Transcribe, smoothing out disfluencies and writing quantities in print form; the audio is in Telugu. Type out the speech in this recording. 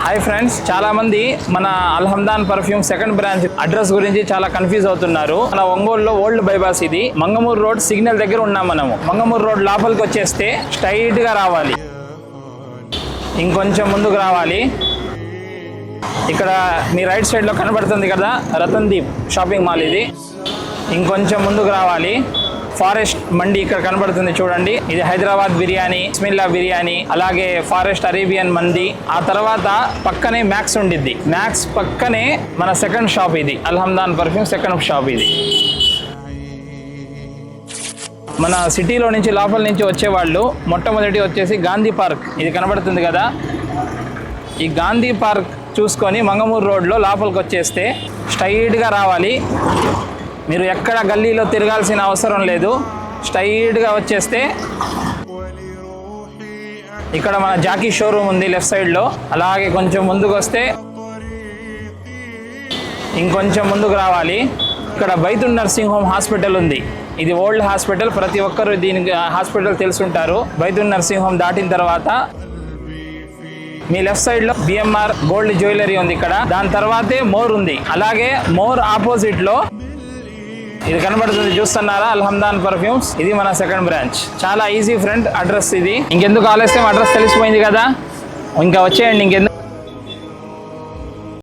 హాయ్ ఫ్రెండ్స్, చాలా మంది మన అల్హమ్దాన్ పర్ఫ్యూమ్ సెకండ్ బ్రాంచ్ అడ్రస్ గురించి చాలా కన్ఫ్యూజ్ అవుతున్నారు. మన ఒంగోలులో ఓల్డ్ బైపాస్ ఇది. మంగమూరు రోడ్ సిగ్నల్ దగ్గర ఉన్నాం మనము. మంగమూరు రోడ్ లోపలికి వచ్చేస్తే స్ట్రైట్ గా రావాలి, ఇంకొంచెం ముందుకు రావాలి. ఇక్కడ మీ రైట్ సైడ్ లో కనబడుతుంది కదా రతన్ దీప్ షాపింగ్ మాల్, ఇది. ఇంకొంచెం ముందుకు రావాలి, ఫారెస్ట్ మండి ఇక్కడ కనబడుతుంది చూడండి. ఇది హైదరాబాద్ బిర్యానీ, బిస్మిల్లా బిర్యానీ, అలాగే ఫారెస్ట్ అరేబియన్ మంది. ఆ తర్వాత పక్కనే మ్యాక్స్ ఉండిద్ది. మ్యాక్స్ పక్కనే మన సెకండ్ షాప్ ఇది, అల్హమ్దాన్ పర్ఫ్యూమ్ సెకండ్ షాప్ ఇది. మన సిటీలో నుంచి లోపల నుంచి వచ్చేవాళ్ళు మొట్టమొదటి వచ్చేసి గాంధీ పార్క్, ఇది కనబడుతుంది కదా. ఈ గాంధీ పార్క్ చూసుకొని మంగమూరు రోడ్లో లోపలికి వచ్చేస్తే స్ట్రైట్గా రావాలి. మీరు ఎక్కడ గల్లీలో తిరగాల్సిన అవసరం లేదు, స్ట్రైట్గా వచ్చేస్తే ఇక్కడ మన జాకీ షోరూమ్ ఉంది లెఫ్ట్ సైడ్లో. అలాగే కొంచెం ముందుకు వస్తే ఇంకొంచెం ముందుకు రావాలి. ఇక్కడ బైతున్ నర్సింగ్ హోమ్ హాస్పిటల్ ఉంది. ఇది ఓల్డ్ హాస్పిటల్, ప్రతి ఒక్కరు దీనికి హాస్పిటల్ తెలుసుంటారు. బైతున్ నర్సింగ్ హోమ్ దాటిన తర్వాత మీ లెఫ్ట్ సైడ్ లో బిఎంఆర్ గోల్డ్ జ్యువెలరీ ఉంది ఇక్కడ. దాని తర్వాతే మోర్ ఉంది. అలాగే మోర్ ఆపోజిట్ లో ఇది కనబడుతుంది, చూస్తున్నారా, అల్హమ్దాన్ పర్ఫ్యూమ్స్. ఇది మన సెకండ్ బ్రాంచ్. చాలా ఈజీ ఫ్రెండ్ అడ్రస్ ఇది. ఇంకెందుకు ఆలస్యం, అడ్రస్ తెలిసిపోయింది కదా, ఇంకా వచ్చేయండి. ఇంకెందుకు